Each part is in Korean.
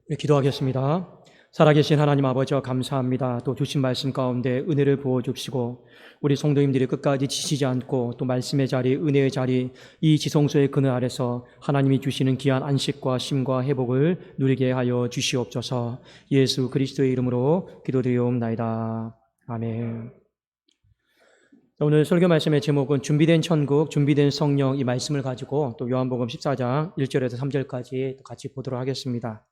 네, 기도하겠습니다. 살아계신 하나님 아버지와 감사합니다. 또 주신 말씀 가운데 은혜를 부어주시고 우리 성도님들이 끝까지 지치지 않고 또 말씀의 자리, 은혜의 자리, 이 지성소의 그늘 아래서 하나님이 주시는 귀한 안식과 쉼과 회복을 누리게 하여 주시옵소서. 예수 그리스도의 이름으로 기도드리옵나이다. 아멘. 오늘 설교 말씀의 제목은 준비된 천국, 준비된 성령, 이 말씀을 가지고 또 요한복음 14장 1절에서 3절까지 같이 보도록 하겠습니다.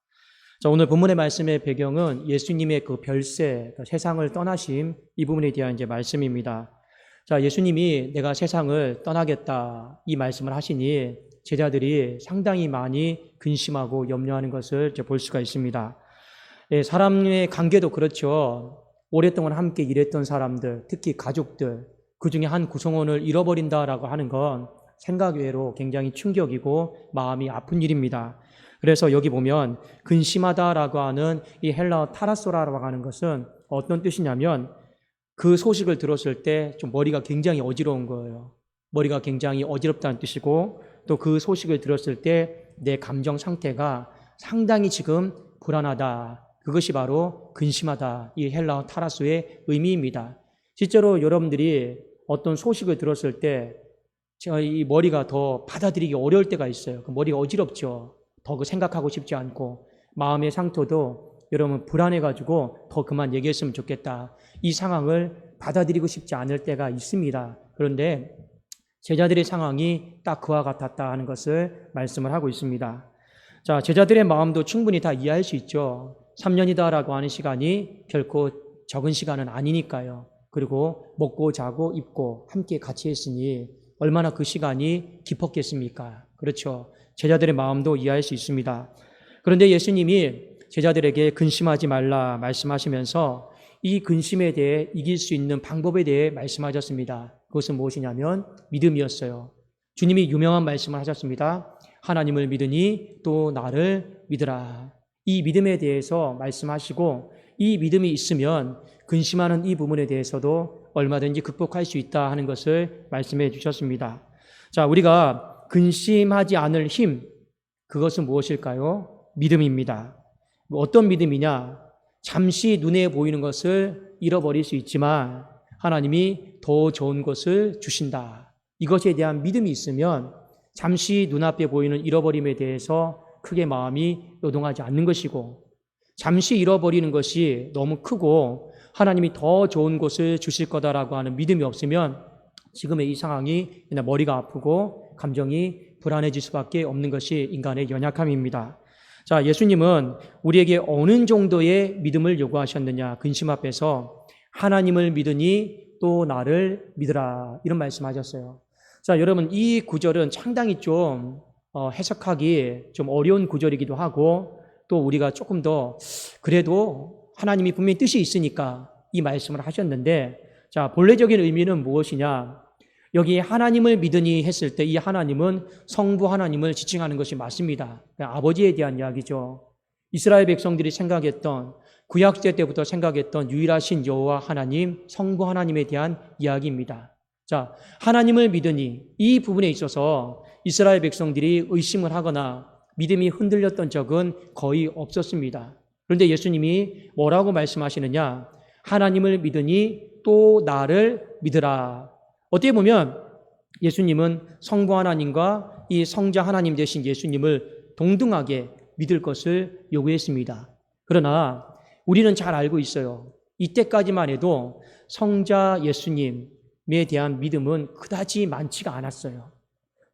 자, 오늘 본문의 말씀의 배경은 예수님의 그 별세, 세상을 떠나심, 이 부분에 대한 이제 말씀입니다. 자, 예수님이 내가 세상을 떠나겠다 이 말씀을 하시니 제자들이 상당히 많이 근심하고 염려하는 것을 이제 볼 수가 있습니다. 예, 사람의 관계도 그렇죠. 오랫동안 함께 일했던 사람들, 특히 가족들, 그 중에 한 구성원을 잃어버린다라고 하는 건 생각 외로 굉장히 충격이고 마음이 아픈 일입니다. 그래서 여기 보면 근심하다라고 하는 이 헬라어 타라소라라고 하는 것은 어떤 뜻이냐면 그 소식을 들었을 때 좀 머리가 굉장히 어지러운 거예요. 머리가 굉장히 어지럽다는 뜻이고 또 그 소식을 들었을 때 내 감정 상태가 상당히 지금 불안하다. 그것이 바로 근심하다. 이 헬라어 타라소의 의미입니다. 실제로 여러분들이 어떤 소식을 들었을 때 이 머리가 더 받아들이기 어려울 때가 있어요. 그 머리가 어지럽죠. 더 그 생각하고 싶지 않고 마음의 상태도 여러분 불안해가지고 더 그만 얘기했으면 좋겠다. 이 상황을 받아들이고 싶지 않을 때가 있습니다. 그런데 제자들의 상황이 딱 그와 같았다 하는 것을 말씀을 하고 있습니다. 자, 제자들의 마음도 충분히 다 이해할 수 있죠. 3년이다라고 하는 시간이 결코 적은 시간은 아니니까요. 그리고 먹고 자고 입고 함께 같이 했으니 얼마나 그 시간이 깊었겠습니까? 그렇죠. 제자들의 마음도 이해할 수 있습니다. 그런데 예수님이 제자들에게 근심하지 말라 말씀하시면서 이 근심에 대해 이길 수 있는 방법에 대해 말씀하셨습니다. 그것은 무엇이냐면 믿음이었어요. 주님이 유명한 말씀을 하셨습니다. 하나님을 믿으니 또 나를 믿으라. 이 믿음에 대해서 말씀하시고 이 믿음이 있으면 근심하는 이 부분에 대해서도 얼마든지 극복할 수 있다 하는 것을 말씀해 주셨습니다. 자, 우리가 근심하지 않을 힘, 그것은 무엇일까요? 믿음입니다. 어떤 믿음이냐? 잠시 눈에 보이는 것을 잃어버릴 수 있지만 하나님이 더 좋은 것을 주신다. 이것에 대한 믿음이 있으면 잠시 눈앞에 보이는 잃어버림에 대해서 크게 마음이 요동하지 않는 것이고 잠시 잃어버리는 것이 너무 크고 하나님이 더 좋은 것을 주실 거다라고 하는 믿음이 없으면 지금의 이 상황이 그냥 머리가 아프고 감정이 불안해질 수밖에 없는 것이 인간의 연약함입니다. 자, 예수님은 우리에게 어느 정도의 믿음을 요구하셨느냐? 근심 앞에서 하나님을 믿으니 또 나를 믿으라 이런 말씀하셨어요. 자, 여러분 이 구절은 상당히 좀 해석하기 좀 어려운 구절이기도 하고 또 우리가 조금 더 그래도 하나님이 분명히 뜻이 있으니까 이 말씀을 하셨는데 자, 본래적인 의미는 무엇이냐? 여기 하나님을 믿으니 했을 때 이 하나님은 성부 하나님을 지칭하는 것이 맞습니다. 아버지에 대한 이야기죠. 이스라엘 백성들이 생각했던 구약시대 때부터 생각했던 유일하신 여호와 하나님, 성부 하나님에 대한 이야기입니다. 자, 하나님을 믿으니 이 부분에 있어서 이스라엘 백성들이 의심을 하거나 믿음이 흔들렸던 적은 거의 없었습니다. 그런데 예수님이 뭐라고 말씀하시느냐? 하나님을 믿으니 또 나를 믿으라. 어떻게 보면 예수님은 성부 하나님과 이 성자 하나님 되신 예수님을 동등하게 믿을 것을 요구했습니다. 그러나 우리는 잘 알고 있어요. 이때까지만 해도 성자 예수님에 대한 믿음은 그다지 많지가 않았어요.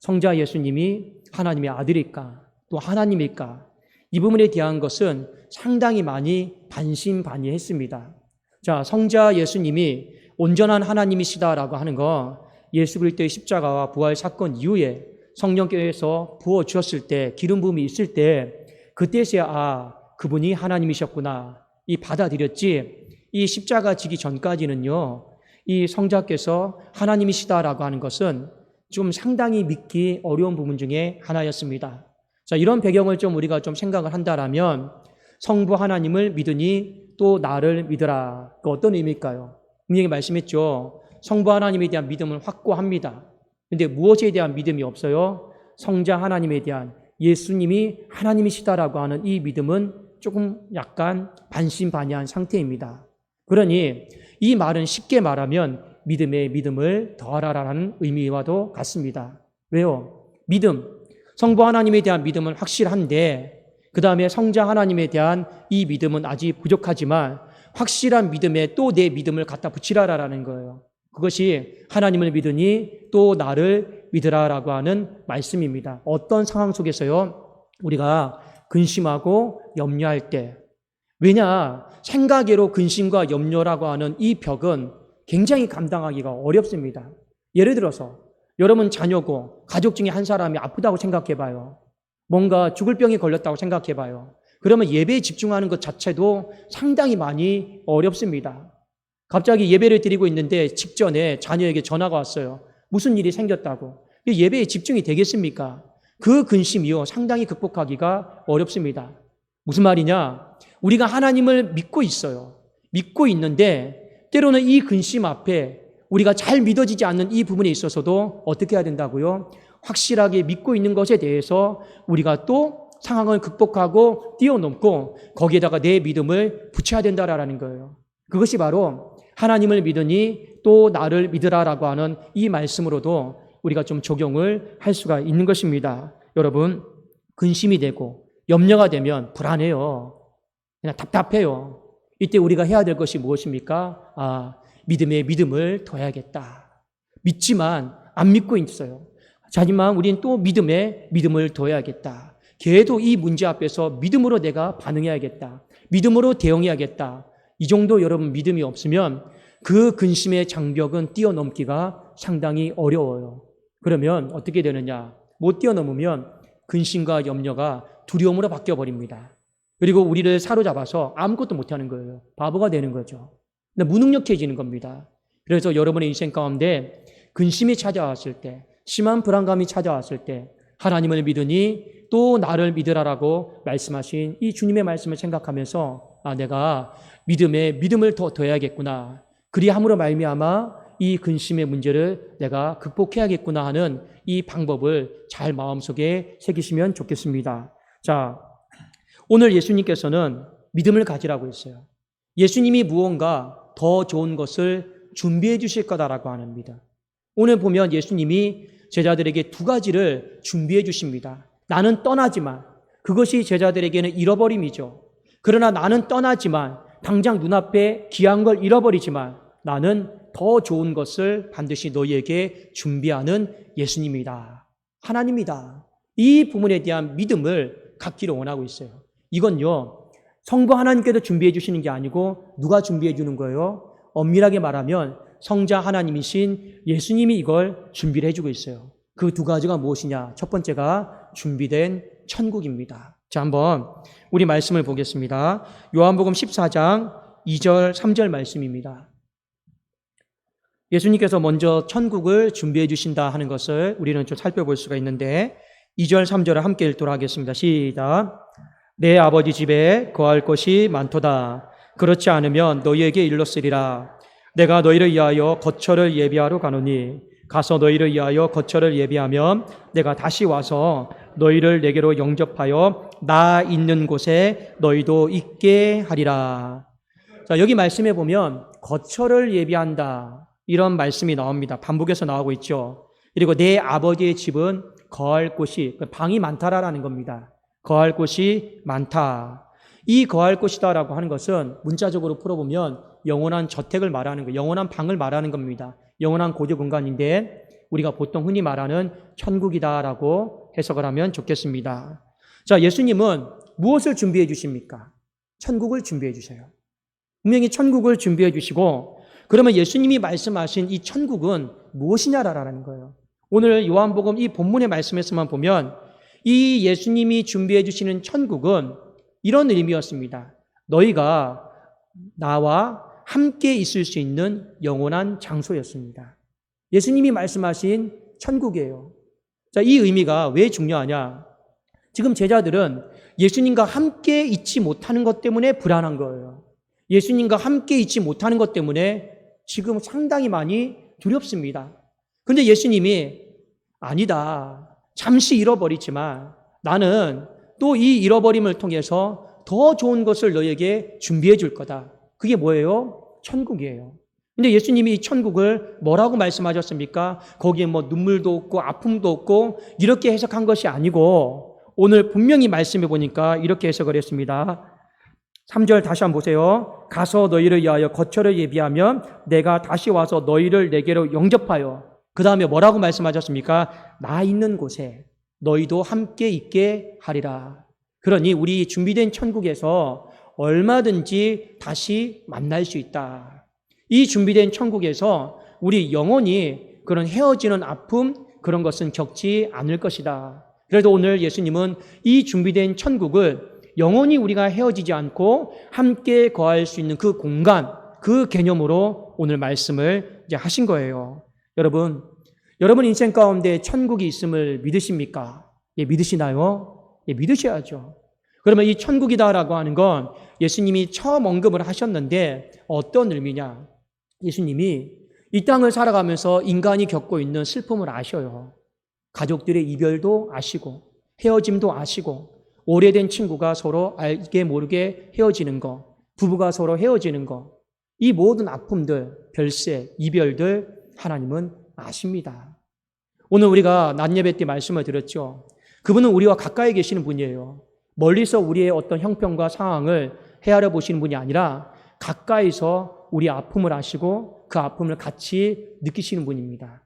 성자 예수님이 하나님의 아들일까? 또 하나님일까? 이 부분에 대한 것은 상당히 많이 반신반의했습니다. 자, 성자 예수님이 온전한 하나님이시다라고 하는 거 예수 그리스도의 십자가와 부활 사건 이후에 성령께서 부어 주었을 때 기름 부음이 있을 때 그때서야 그분이 하나님이셨구나 이 받아들였지 이 십자가 지기 전까지는요 이 성자께서 하나님이시다라고 하는 것은 좀 상당히 믿기 어려운 부분 중에 하나였습니다. 자, 이런 배경을 좀 우리가 좀 생각을 한다라면 성부 하나님을 믿으니 또 나를 믿으라. 그 어떤 의미일까요? 분명히 말씀했죠. 성부 하나님에 대한 믿음은 확고합니다. 그런데 무엇에 대한 믿음이 없어요? 성자 하나님에 대한 예수님이 하나님이시다라고 하는 이 믿음은 조금 약간 반신반의한 상태입니다. 그러니 이 말은 쉽게 말하면 믿음에 믿음을 더하라라는 의미와도 같습니다. 왜요? 믿음, 성부 하나님에 대한 믿음은 확실한데 그 다음에 성자 하나님에 대한 이 믿음은 아직 부족하지만 확실한 믿음에 또 내 믿음을 갖다 붙이라라는 거예요. 그것이 하나님을 믿으니 또 나를 믿으라라고 하는 말씀입니다. 어떤 상황 속에서요? 우리가 근심하고 염려할 때. 왜냐? 생각외로 근심과 염려라고 하는 이 벽은 굉장히 감당하기가 어렵습니다. 예를 들어서 여러분 자녀고 가족 중에 한 사람이 아프다고 생각해 봐요. 뭔가 죽을 병이 걸렸다고 생각해 봐요. 그러면 예배에 집중하는 것 자체도 상당히 많이 어렵습니다. 갑자기 예배를 드리고 있는데 직전에 자녀에게 전화가 왔어요. 무슨 일이 생겼다고. 예배에 집중이 되겠습니까? 그 근심이요, 상당히 극복하기가 어렵습니다. 무슨 말이냐? 우리가 하나님을 믿고 있어요. 믿고 있는데 때로는 이 근심 앞에 우리가 잘 믿어지지 않는 이 부분에 있어서도 어떻게 해야 된다고요? 확실하게 믿고 있는 것에 대해서 우리가 또 상황을 극복하고 뛰어넘고 거기에다가 내 믿음을 붙여야 된다라는 거예요. 그것이 바로 하나님을 믿으니 또 나를 믿으라라고 하는 이 말씀으로도 우리가 좀 적용을 할 수가 있는 것입니다. 여러분, 근심이 되고 염려가 되면 불안해요. 그냥 답답해요. 이때 우리가 해야 될 것이 무엇입니까? 믿음에 믿음을 더해야겠다. 믿지만 안 믿고 있어요. 하지만 우리는 또 믿음에 믿음을 더해야겠다. 걔도 이 문제 앞에서 믿음으로 내가 반응해야겠다. 믿음으로 대응해야겠다. 이 정도 여러분 믿음이 없으면 그 근심의 장벽은 뛰어넘기가 상당히 어려워요. 그러면 어떻게 되느냐? 못 뛰어넘으면 근심과 염려가 두려움으로 바뀌어버립니다. 그리고 우리를 사로잡아서 아무것도 못하는 거예요. 바보가 되는 거죠. 무능력해지는 겁니다. 그래서 여러분의 인생 가운데 근심이 찾아왔을 때, 심한 불안감이 찾아왔을 때 하나님을 믿으니 또 나를 믿으라라고 말씀하신 이 주님의 말씀을 생각하면서 내가 믿음에 믿음을 더 더해야겠구나. 그리함으로 말미암아 이 근심의 문제를 내가 극복해야겠구나 하는 이 방법을 잘 마음속에 새기시면 좋겠습니다. 자, 오늘 예수님께서는 믿음을 가지라고 했어요. 예수님이 무언가 더 좋은 것을 준비해 주실 거다라고 합니다. 오늘 보면 예수님이 제자들에게 두 가지를 준비해 주십니다. 나는 떠나지만 그것이 제자들에게는 잃어버림이죠. 그러나 나는 떠나지만 당장 눈앞에 귀한 걸 잃어버리지만 나는 더 좋은 것을 반드시 너희에게 준비하는 예수님이다. 하나님이다. 이 부분에 대한 믿음을 갖기를 원하고 있어요. 이건요, 성부 하나님께서 준비해 주시는 게 아니고 누가 준비해 주는 거예요? 엄밀하게 말하면 성자 하나님이신 예수님이 이걸 준비를 해주고 있어요. 그 두 가지가 무엇이냐? 첫 번째가 준비된 천국입니다. 자, 한번 우리 말씀을 보겠습니다. 요한복음 14장 2절, 3절 말씀입니다. 예수님께서 먼저 천국을 준비해 주신다 하는 것을 우리는 좀 살펴볼 수가 있는데 2절, 3절을 함께 읽도록 하겠습니다. 시작. 내 아버지 집에 거할 곳이 많도다. 그렇지 않으면 너희에게 일렀으리라. 내가 너희를 위하여 거처를 예비하러 가노니 가서 너희를 위하여 거처를 예비하면 내가 다시 와서 너희를 내게로 영접하여 나 있는 곳에 너희도 있게 하리라. 자, 여기 말씀해 보면 거처를 예비한다 이런 말씀이 나옵니다. 반복해서 나오고 있죠. 그리고 내 아버지의 집은 거할 곳이, 방이 많다라는 겁니다. 거할 곳이 많다. 이 거할 곳이다라고 하는 것은 문자적으로 풀어보면 영원한 저택을 말하는 거, 영원한 방을 말하는 겁니다. 영원한 고조 공간인데 우리가 보통 흔히 말하는 천국이다라고 해석을 하면 좋겠습니다. 자, 예수님은 무엇을 준비해 주십니까? 천국을 준비해 주셔요. 분명히 천국을 준비해 주시고 그러면 예수님이 말씀하신 이 천국은 무엇이냐라는 거예요. 오늘 요한복음 이 본문의 말씀에서만 보면 이 예수님이 준비해 주시는 천국은 이런 의미였습니다. 너희가 나와 함께 있을 수 있는 영원한 장소였습니다. 예수님이 말씀하신 천국이에요. 자, 이 의미가 왜 중요하냐? 지금 제자들은 예수님과 함께 있지 못하는 것 때문에 불안한 거예요. 예수님과 함께 있지 못하는 것 때문에 지금 상당히 많이 두렵습니다. 그런데 예수님이 아니다. 잠시 잃어버리지만 나는 또 이 잃어버림을 통해서 더 좋은 것을 너에게 준비해 줄 거다. 그게 뭐예요? 천국이에요. 근데 예수님이 이 천국을 뭐라고 말씀하셨습니까? 거기에 뭐 눈물도 없고 아픔도 없고 이렇게 해석한 것이 아니고 오늘 분명히 말씀해 보니까 이렇게 해석을 했습니다. 3절 다시 한번 보세요. 가서 너희를 위하여 거처를 예비하면 내가 다시 와서 너희를 내게로 영접하여 그 다음에 뭐라고 말씀하셨습니까? 나 있는 곳에 너희도 함께 있게 하리라. 그러니 우리 준비된 천국에서 얼마든지 다시 만날 수 있다. 이 준비된 천국에서 우리 영원히 그런 헤어지는 아픔 그런 것은 겪지 않을 것이다. 그래서 오늘 예수님은 이 준비된 천국을 영원히 우리가 헤어지지 않고 함께 거할 수 있는 그 공간, 그 개념으로 오늘 말씀을 이제 하신 거예요. 여러분 인생 가운데 천국이 있음을 믿으십니까? 예, 믿으시나요? 예, 믿으셔야죠. 그러면 이 천국이다라고 하는 건 예수님이 처음 언급을 하셨는데 어떤 의미냐? 예수님이 이 땅을 살아가면서 인간이 겪고 있는 슬픔을 아셔요. 가족들의 이별도 아시고 헤어짐도 아시고 오래된 친구가 서로 알게 모르게 헤어지는 거, 부부가 서로 헤어지는 거, 이 모든 아픔들, 별세, 이별들 하나님은 아십니다. 오늘 우리가 낮 예배 때 말씀을 드렸죠. 그분은 우리와 가까이 계시는 분이에요. 멀리서 우리의 어떤 형편과 상황을 헤아려 보시는 분이 아니라 가까이서 우리의 아픔을 아시고 그 아픔을 같이 느끼시는 분입니다.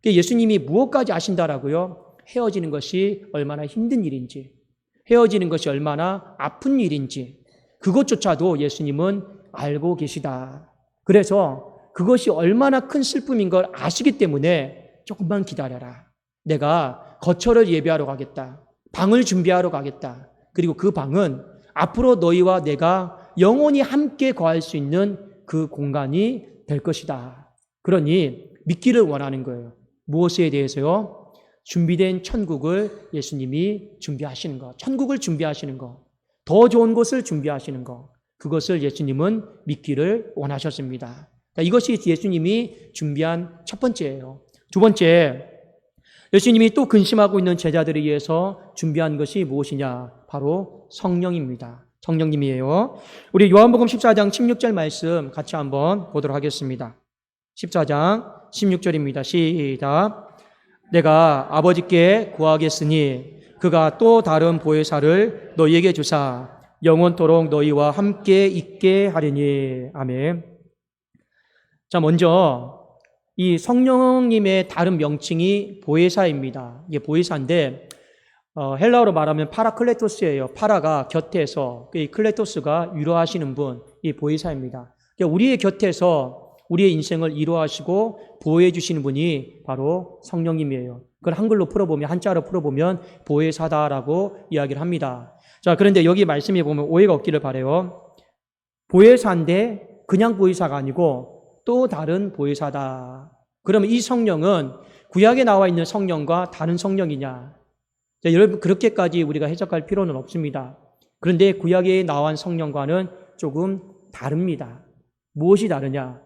예수님이 무엇까지 아신다라고요? 헤어지는 것이 얼마나 힘든 일인지, 헤어지는 것이 얼마나 아픈 일인지 그것조차도 예수님은 알고 계시다. 그래서 그것이 얼마나 큰 슬픔인 걸 아시기 때문에 조금만 기다려라. 내가 거처를 예비하러 가겠다. 방을 준비하러 가겠다. 그리고 그 방은 앞으로 너희와 내가 영원히 함께 거할 수 있는 그 공간이 될 것이다. 그러니 믿기를 원하는 거예요. 무엇에 대해서요? 준비된 천국을 예수님이 준비하시는 것, 천국을 준비하시는 것, 더 좋은 곳을 준비하시는 것, 그것을 예수님은 믿기를 원하셨습니다. 그러니까 이것이 예수님이 준비한 첫 번째예요. 두 번째, 예수님이 또 근심하고 있는 제자들에 의해서 준비한 것이 무엇이냐? 바로 성령입니다. 성령님이에요. 우리 요한복음 14장 16절 말씀 같이 한번 보도록 하겠습니다. 14장 16절입니다. 시작. 내가 아버지께 구하겠으니 그가 또 다른 보혜사를 너희에게 주사 영원토록 너희와 함께 있게 하리니. 아멘. 자, 먼저 이 성령님의 다른 명칭이 보혜사입니다. 이게 보혜사인데 헬라어로 말하면 파라클레토스예요. 파라가 곁에서, 이 클레토스가 위로하시는 분, 이 보혜사입니다. 우리의 곁에서 우리의 인생을 이루하시고 보호해 주시는 분이 바로 성령님이에요. 그걸 한글로 풀어보면, 한자로 풀어보면 보혜사다라고 이야기를 합니다. 자, 그런데 여기 말씀에 보면 오해가 없기를 바라요. 보혜사인데 그냥 보혜사가 아니고 또 다른 보혜사다. 그러면 이 성령은 구약에 나와 있는 성령과 다른 성령이냐? 자, 여러분 그렇게까지 우리가 해석할 필요는 없습니다. 그런데 구약에 나온 성령과는 조금 다릅니다. 무엇이 다르냐?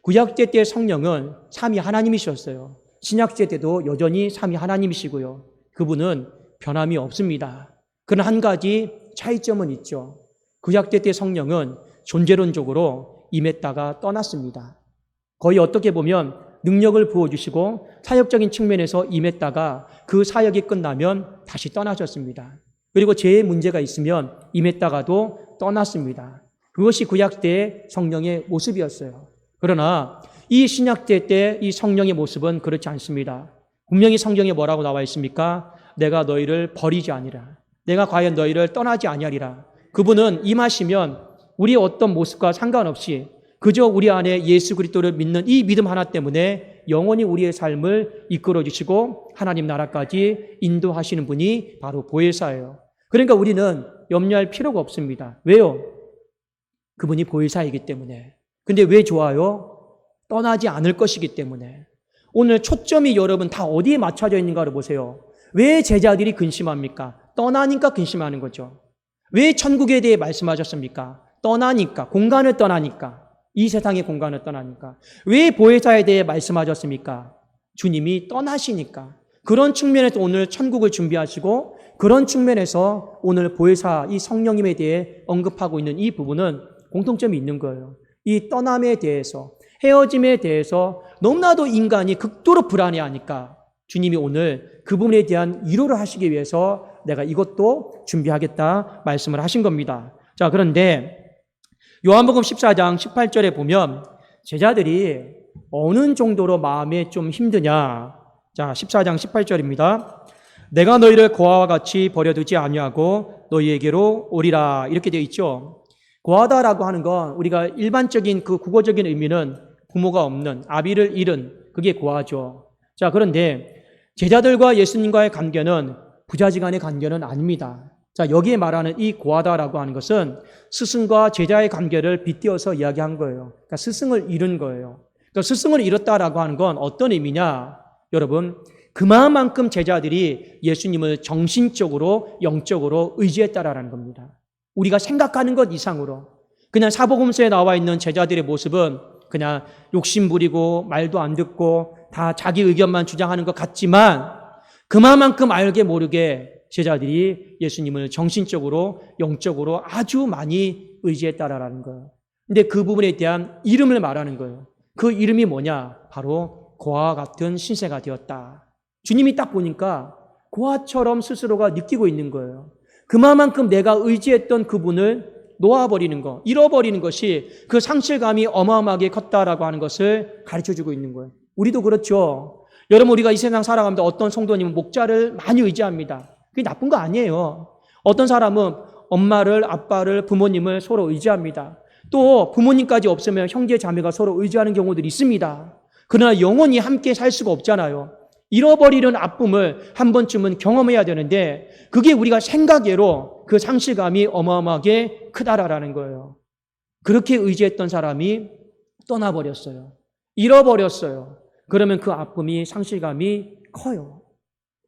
구약제 때 성령은 삼위 하나님이셨어요. 신약제 때도 여전히 삼위 하나님이시고요. 그분은 변함이 없습니다. 그러나 한 가지 차이점은 있죠. 구약제 때 성령은 존재론적으로 임했다가 떠났습니다. 거의 어떻게 보면 능력을 부어주시고 사역적인 측면에서 임했다가 그 사역이 끝나면 다시 떠나셨습니다. 그리고 죄의 문제가 있으면 임했다가도 떠났습니다. 그것이 구약 때의 성령의 모습이었어요. 그러나 이 신약제 때 이 성령의 모습은 그렇지 않습니다. 분명히 성경에 뭐라고 나와 있습니까? 내가 너희를 버리지 아니라, 내가 과연 너희를 떠나지 아니하리라. 그분은 임하시면 우리의 어떤 모습과 상관없이 그저 우리 안에 예수 그리스도를 믿는 이 믿음 하나 때문에 영원히 우리의 삶을 이끌어 주시고 하나님 나라까지 인도하시는 분이 바로 보혜사예요. 그러니까 우리는 염려할 필요가 없습니다. 왜요? 그분이 보혜사이기 때문에. 근데 왜 좋아요? 떠나지 않을 것이기 때문에. 오늘 초점이 여러분 다 어디에 맞춰져 있는가를 보세요. 왜 제자들이 근심합니까? 떠나니까 근심하는 거죠. 왜 천국에 대해 말씀하셨습니까? 떠나니까, 공간을 떠나니까, 이 세상의 공간을 떠나니까. 왜 보혜사에 대해 말씀하셨습니까? 주님이 떠나시니까. 그런 측면에서 오늘 천국을 준비하시고 그런 측면에서 오늘 보혜사 이 성령님에 대해 언급하고 있는 이 부분은 공통점이 있는 거예요. 이 떠남에 대해서, 헤어짐에 대해서 너무나도 인간이 극도로 불안해하니까 주님이 오늘 그 부분에 대한 위로를 하시기 위해서 내가 이것도 준비하겠다 말씀을 하신 겁니다. 자, 그런데 요한복음 14장 18절에 보면 제자들이 어느 정도로 마음에 좀 힘드냐. 자, 14장 18절입니다. 내가 너희를 고아와 같이 버려두지 아니하고 너희에게로 오리라. 이렇게 되어 있죠. 고아다라고 하는 건 우리가 일반적인 그 국어적인 의미는 부모가 없는, 아비를 잃은, 그게 고아죠. 자, 그런데 제자들과 예수님과의 관계는 부자지간의 관계는 아닙니다. 자, 여기에 말하는 이 고아다라고 하는 것은 스승과 제자의 관계를 빗대어서 이야기한 거예요. 그러니까 스승을 잃은 거예요. 그러니까 스승을 잃었다라고 하는 건 어떤 의미냐? 여러분, 그만큼 제자들이 예수님을 정신적으로, 영적으로 의지했다라는 겁니다. 우리가 생각하는 것 이상으로. 그냥 사복음서에 나와 있는 제자들의 모습은 그냥 욕심 부리고 말도 안 듣고 다 자기 의견만 주장하는 것 같지만 그만큼 알게 모르게 제자들이 예수님을 정신적으로, 영적으로 아주 많이 의지했다라는 거예요. 근데 그 부분에 대한 이름을 말하는 거예요. 그 이름이 뭐냐? 바로 고아와 같은 신세가 되었다. 주님이 딱 보니까 고아처럼 스스로가 느끼고 있는 거예요. 그만큼 내가 의지했던 그분을 놓아버리는 것, 잃어버리는 것이 그 상실감이 어마어마하게 컸다라고 하는 것을 가르쳐주고 있는 거예요. 우리도 그렇죠. 여러분, 우리가 이 세상 살아가면서 어떤 성도님은 목자를 많이 의지합니다. 그게 나쁜 거 아니에요. 어떤 사람은 엄마를, 아빠를, 부모님을 서로 의지합니다. 또 부모님까지 없으면 형제, 자매가 서로 의지하는 경우들이 있습니다. 그러나 영원히 함께 살 수가 없잖아요. 잃어버리는 아픔을 한 번쯤은 경험해야 되는데 그게 우리가 생각외로 그 상실감이 어마어마하게 크다라는 거예요. 그렇게 의지했던 사람이 떠나버렸어요. 잃어버렸어요. 그러면 그 아픔이, 상실감이 커요.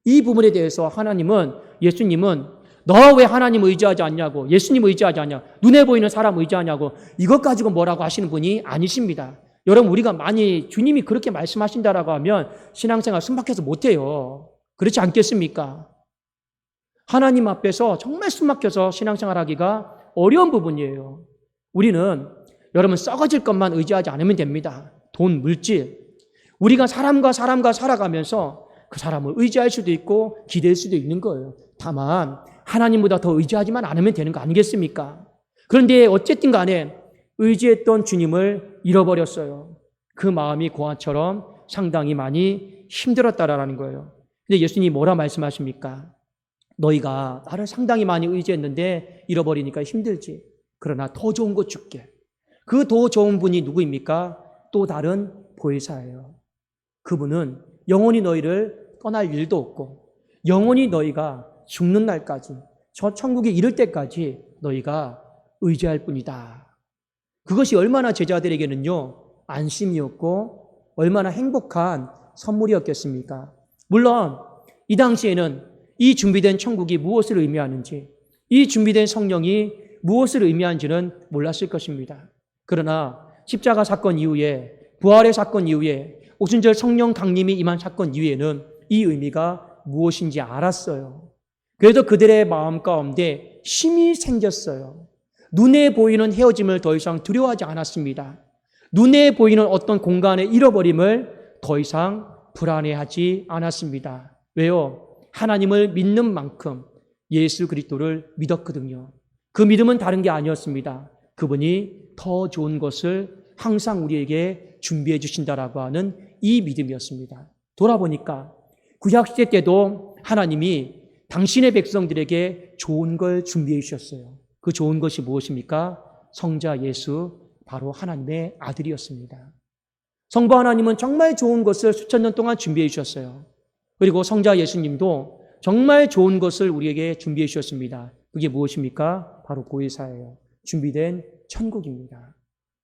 이 부분에 대해서 하나님은, 예수님은 너 왜 하나님 의지하지 않냐고, 예수님 의지하지 않냐, 눈에 보이는 사람 의지하냐고, 이것 가지고 뭐라고 하시는 분이 아니십니다. 여러분, 우리가 많이 주님이 그렇게 말씀하신다라고 하면 신앙생활 숨막혀서 못해요. 그렇지 않겠습니까? 하나님 앞에서 정말 숨막혀서 신앙생활 하기가 어려운 부분이에요. 우리는 여러분 썩어질 것만 의지하지 않으면 됩니다. 돈, 물질. 우리가 사람과 살아가면서 그 사람을 의지할 수도 있고 기댈 수도 있는 거예요. 다만 하나님보다 더 의지하지만 않으면 되는 거 아니겠습니까? 그런데 어쨌든 간에 의지했던 주님을 잃어버렸어요. 그 마음이 고아처럼 상당히 많이 힘들었다라는 거예요. 근데 예수님이 뭐라 말씀하십니까? 너희가 나를 상당히 많이 의지했는데 잃어버리니까 힘들지. 그러나 더 좋은 거 줄게. 그 더 좋은 분이 누구입니까? 또 다른 보혜사예요. 그분은 영원히 너희를 떠날 일도 없고 영원히 너희가 죽는 날까지, 저 천국에 이를 때까지 너희가 의지할 뿐이다. 그것이 얼마나 제자들에게는요, 안심이었고 얼마나 행복한 선물이었겠습니까? 물론 이 당시에는 이 준비된 천국이 무엇을 의미하는지, 이 준비된 성령이 무엇을 의미하는지는 몰랐을 것입니다. 그러나 십자가 사건 이후에, 부활의 사건 이후에, 오순절 성령 강림이 임한 사건 이후에는 이 의미가 무엇인지 알았어요. 그래서 그들의 마음 가운데 힘이 생겼어요. 눈에 보이는 헤어짐을 더 이상 두려워하지 않았습니다. 눈에 보이는 어떤 공간의 잃어버림을 더 이상 불안해하지 않았습니다. 왜요? 하나님을 믿는 만큼 예수 그리스도를 믿었거든요. 그 믿음은 다른 게 아니었습니다. 그분이 더 좋은 것을 항상 우리에게 준비해 주신다라고 하는 이 믿음이었습니다. 돌아보니까 구약시대 때도 하나님이 당신의 백성들에게 좋은 걸 준비해 주셨어요. 그 좋은 것이 무엇입니까? 성자 예수, 바로 하나님의 아들이었습니다. 성부 하나님은 정말 좋은 것을 수천 년 동안 준비해 주셨어요. 그리고 성자 예수님도 정말 좋은 것을 우리에게 준비해 주셨습니다. 그게 무엇입니까? 바로 보혜사예요. 준비된 천국입니다.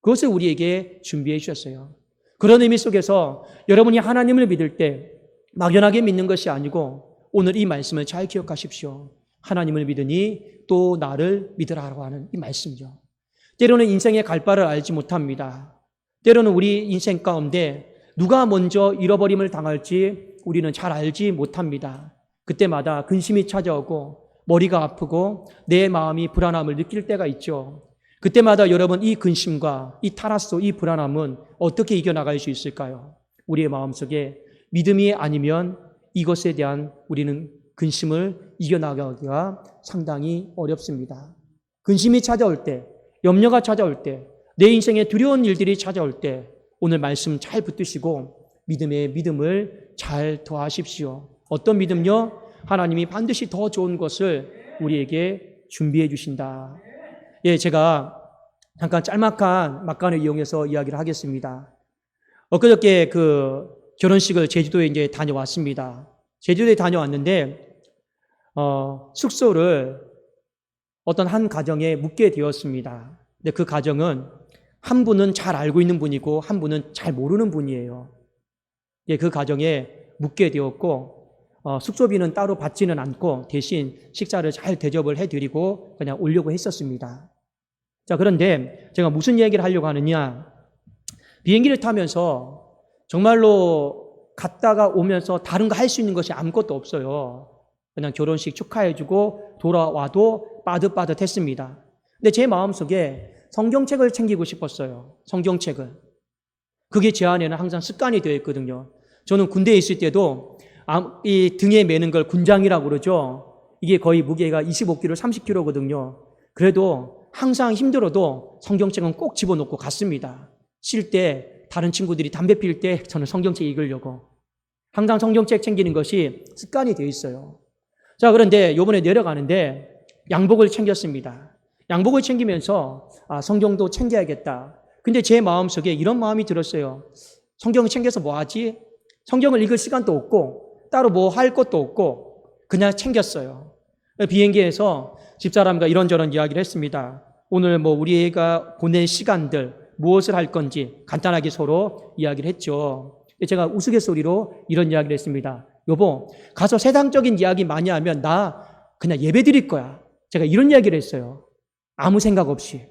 그것을 우리에게 준비해 주셨어요. 그런 의미 속에서 여러분이 하나님을 믿을 때 막연하게 믿는 것이 아니고 오늘 이 말씀을 잘 기억하십시오. 하나님을 믿으니 또 나를 믿으라고 하는 이 말씀이죠. 때로는 인생의 갈 바를 알지 못합니다. 때로는 우리 인생 가운데 누가 먼저 잃어버림을 당할지 우리는 잘 알지 못합니다. 그때마다 근심이 찾아오고 머리가 아프고 내 마음이 불안함을 느낄 때가 있죠. 그때마다 여러분 이 근심과 이 타라스, 이 불안함은 어떻게 이겨나갈 수 있을까요? 우리의 마음속에 믿음이 아니면 이것에 대한 우리는 근심을 이겨나가기가 상당히 어렵습니다. 근심이 찾아올 때, 염려가 찾아올 때, 내 인생에 두려운 일들이 찾아올 때 오늘 말씀 잘 붙드시고 믿음의 믿음을 잘 더하십시오. 어떤 믿음요? 하나님이 반드시 더 좋은 것을 우리에게 준비해 주신다. 예, 제가 잠깐 짤막한 막간을 이용해서 이야기를 하겠습니다. 엊그저께 그 결혼식을 제주도에 이제 다녀왔습니다. 제주도에 다녀왔는데 숙소를 어떤 한 가정에 묵게 되었습니다. 근데 그 가정은 한 분은 잘 알고 있는 분이고 한 분은 잘 모르는 분이에요. 예, 그 가정에 묵게 되었고 숙소비는 따로 받지는 않고 대신 식사를 잘 대접을 해드리고 그냥 오려고 했었습니다. 자, 그런데 제가 무슨 얘기를 하려고 하느냐, 비행기를 타면서 정말로 갔다가 오면서 다른 거 할 수 있는 것이 아무것도 없어요. 그냥 결혼식 축하해주고 돌아와도 빠듯빠듯했습니다. 근데 제 마음속에 성경책을 챙기고 싶었어요. 성경책을. 그게 제 안에는 항상 습관이 되어 있거든요. 저는 군대에 있을 때도 이 등에 매는 걸 군장이라고 그러죠. 이게 거의 무게가 25kg, 30kg거든요. 그래도 항상 힘들어도 성경책은 꼭 집어넣고 갔습니다. 쉴 때, 다른 친구들이 담배 필 때 저는 성경책 읽으려고. 항상 성경책 챙기는 것이 습관이 되어 있어요. 자, 그런데 요번에 내려가는데 양복을 챙겼습니다. 양복을 챙기면서 성경도 챙겨야겠다. 근데 제 마음속에 이런 마음이 들었어요. 성경을 챙겨서 뭐 하지? 성경을 읽을 시간도 없고 따로 뭐 할 것도 없고 그냥 챙겼어요. 비행기에서 집사람과 이런저런 이야기를 했습니다. 오늘 뭐 우리 애가 보낼 시간들 무엇을 할 건지 간단하게 서로 이야기를 했죠. 제가 우스갯소리로 이런 이야기를 했습니다. 여보, 가서 세상적인 이야기 많이 하면 나 그냥 예배 드릴 거야. 제가 이런 이야기를 했어요. 아무 생각 없이.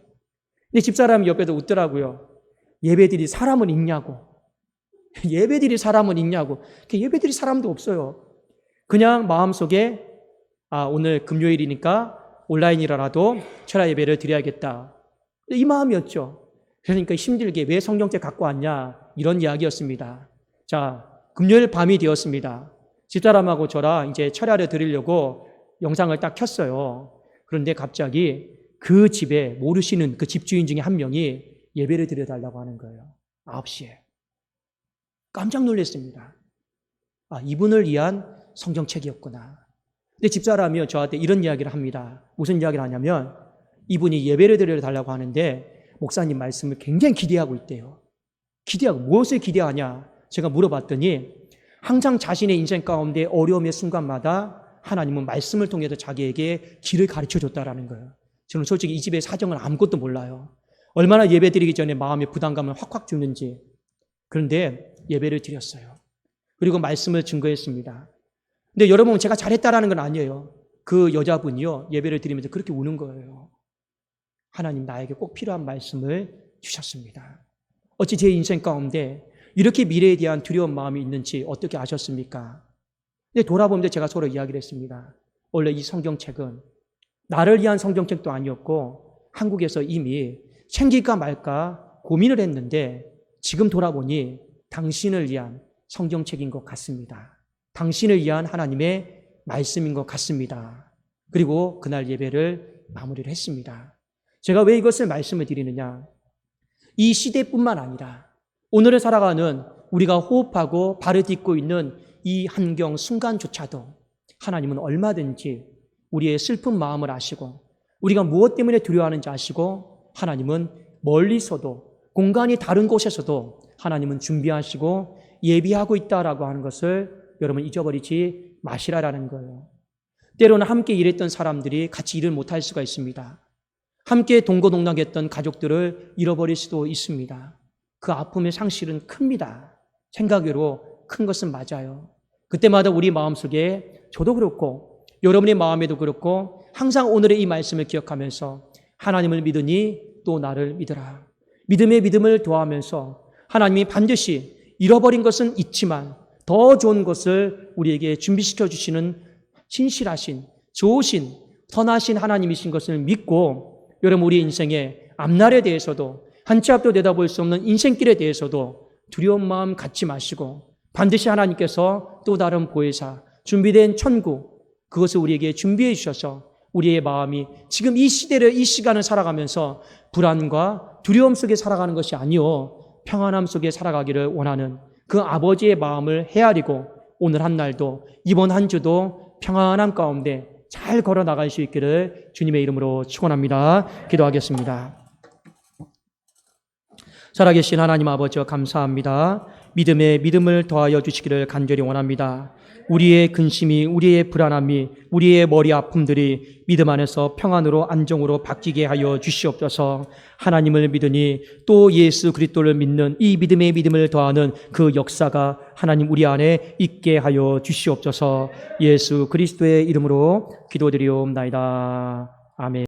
근데 집사람이 옆에서 웃더라고요. 예배드릴 사람은 있냐고. 예배드릴 사람은 있냐고. 예배드릴 사람도 없어요. 그냥 마음속에 오늘 금요일이니까 온라인이라도 철야 예배를 드려야겠다. 이 마음이었죠. 그러니까 힘들게 왜 성경책 갖고 왔냐 이런 이야기였습니다. 자, 금요일 밤이 되었습니다. 집사람하고 저랑 이제 철야를 드리려고 영상을 딱 켰어요. 그런데 갑자기 그 집에 모르시는 그 집주인 중에 한 명이 예배를 드려달라고 하는 거예요. 9시에. 깜짝 놀랐습니다. 이분을 위한 성경책이었구나. 근데 집사람이 저한테 이런 이야기를 합니다. 무슨 이야기를 하냐면 이분이 예배를 드려달라고 하는데 목사님 말씀을 굉장히 기대하고 있대요. 기대하고 무엇을 기대하냐? 제가 물어봤더니 항상 자신의 인생 가운데 어려움의 순간마다 하나님은 말씀을 통해서 자기에게 길을 가르쳐줬다라는 거예요. 저는 솔직히 이 집의 사정을 아무것도 몰라요. 얼마나 예배 드리기 전에 마음의 부담감을 확확 주는지. 그런데 예배를 드렸어요. 그리고 말씀을 증거했습니다. 근데 여러분 제가 잘했다라는 건 아니에요. 그 여자분이요 예배를 드리면서 그렇게 우는 거예요. 하나님 나에게 꼭 필요한 말씀을 주셨습니다. 어찌 제 인생 가운데 이렇게 미래에 대한 두려운 마음이 있는지 어떻게 아셨습니까? 근데 돌아보면서 제가 서로 이야기를 했습니다. 원래 이 성경책은 나를 위한 성경책도 아니었고 한국에서 이미 챙길까 말까 고민을 했는데 지금 돌아보니 당신을 위한 성경책인 것 같습니다. 당신을 위한 하나님의 말씀인 것 같습니다. 그리고 그날 예배를 마무리를 했습니다. 제가 왜 이것을 말씀을 드리느냐? 이 시대뿐만 아니라 오늘을 살아가는 우리가 호흡하고 발을 딛고 있는 이 환경 순간조차도 하나님은 얼마든지 우리의 슬픈 마음을 아시고 우리가 무엇 때문에 두려워하는지 아시고 하나님은 멀리서도 공간이 다른 곳에서도 하나님은 준비하시고 예비하고 있다라고 하는 것을 여러분 잊어버리지 마시라라는 거예요. 때로는 함께 일했던 사람들이 같이 일을 못할 수가 있습니다. 함께 동고동락했던 가족들을 잃어버릴 수도 있습니다. 그 아픔의 상실은 큽니다. 생각으로 큰 것은 맞아요. 그때마다 우리 마음속에 저도 그렇고 여러분의 마음에도 그렇고 항상 오늘의 이 말씀을 기억하면서 하나님을 믿으니 또 나를 믿으라. 믿음의 믿음을 더하면서 하나님이 반드시 잃어버린 것은 있지만 더 좋은 것을 우리에게 준비시켜 주시는 신실하신 좋으신 선하신 하나님이신 것을 믿고 여러분 우리 인생의 앞날에 대해서도 한 치 앞도 내다볼 수 없는 인생길에 대해서도 두려운 마음 갖지 마시고 반드시 하나님께서 또 다른 보혜사 준비된 천국 그것을 우리에게 준비해 주셔서 우리의 마음이 지금 이 시대를 이 시간을 살아가면서 불안과 두려움 속에 살아가는 것이 아니요 평안함 속에 살아가기를 원하는 그 아버지의 마음을 헤아리고 오늘 한 날도 이번 한 주도 평안함 가운데 잘 걸어 나갈 수 있기를 주님의 이름으로 축원합니다. 기도하겠습니다. 살아계신 하나님 아버지와 감사합니다. 믿음에 믿음을 더하여 주시기를 간절히 원합니다. 우리의 근심이, 우리의 불안함이, 우리의 머리 아픔들이 믿음 안에서 평안으로 안정으로 바뀌게 하여 주시옵소서. 하나님을 믿으니 또 예수 그리스도를 믿는 이 믿음에 믿음을 더하는 그 역사가 하나님 우리 안에 있게 하여 주시옵소서. 예수 그리스도의 이름으로 기도드리옵나이다. 아멘.